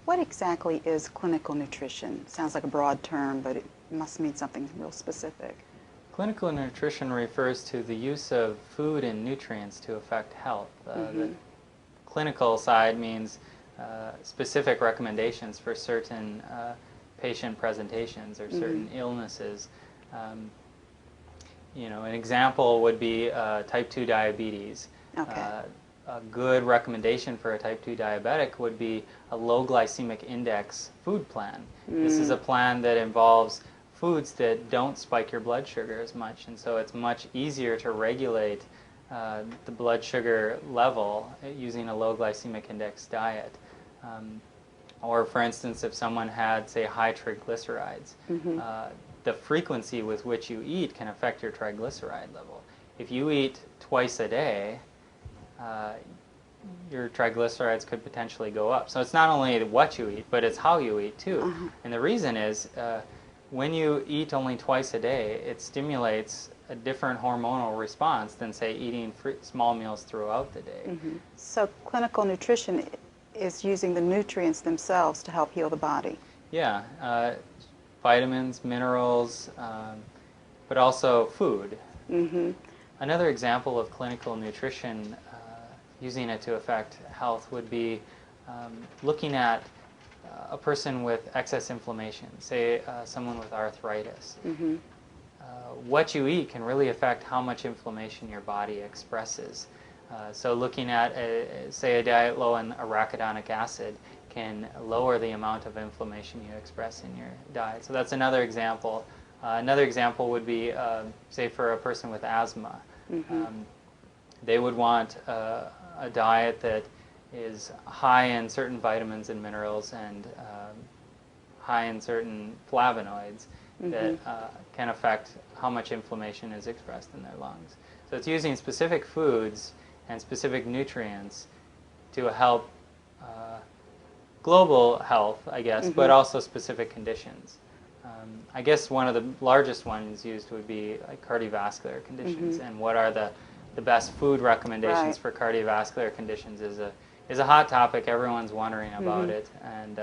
What exactly is clinical nutrition? Sounds like a broad term, but it must mean something real specific. Clinical nutrition refers to the use of food and nutrients to affect health. The clinical side means specific recommendations for certain patient presentations or certain illnesses. An example would be type 2 diabetes. Okay. A good recommendation for a type 2 diabetic would be a low glycemic index food plan. This is a plan that involves foods that don't spike your blood sugar as much, and so it's much easier to regulate the blood sugar level using a low glycemic index diet. Or for instance, if someone had, say, high triglycerides, the frequency with which you eat can affect your triglyceride level. If you eat twice a day, your triglycerides could potentially go up. So it's not only what you eat, but it's how you eat too. And the reason is when you eat only twice a day, it stimulates a different hormonal response than, say, eating small meals throughout the day. So clinical nutrition is using the nutrients themselves to help heal the body. Yeah, vitamins, minerals, but also food. Another example of clinical nutrition, using it to affect health, would be looking at a person with excess inflammation, say someone with arthritis. What you eat can really affect how much inflammation your body expresses. So looking at, say, a diet low in arachidonic acid can lower the amount of inflammation you express in your diet. So that's another example. Another example would be, say, for a person with asthma. They would want a diet that is high in certain vitamins and minerals and high in certain flavonoids that can affect how much inflammation is expressed in their lungs. So it's using specific foods and specific nutrients to help global health, I guess, but also specific conditions. I guess one of the largest ones used would be like cardiovascular conditions, and what are the best food recommendations for cardiovascular conditions is a hot topic. Everyone's wondering about it, and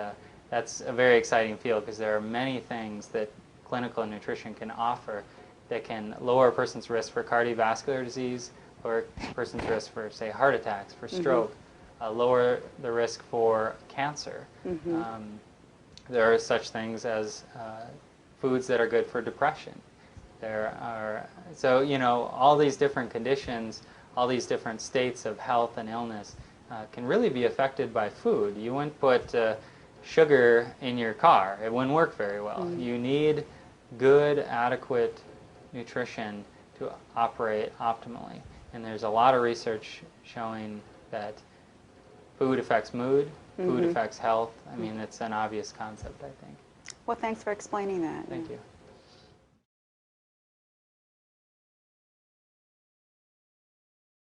that's a very exciting field because there are many things that clinical nutrition can offer that can lower a person's risk for cardiovascular disease or a person's risk for, say, heart attacks, for stroke, lower the risk for cancer. There are such things as foods that are good for depression. There are, so, all these different conditions, all these different states of health and illness can really be affected by food. You wouldn't put sugar in your car. It wouldn't work very well. You need good, adequate nutrition to operate optimally. And there's a lot of research showing that food affects mood, food affects health. I mean, it's an obvious concept, I think. Well, thanks for explaining that. Thank you.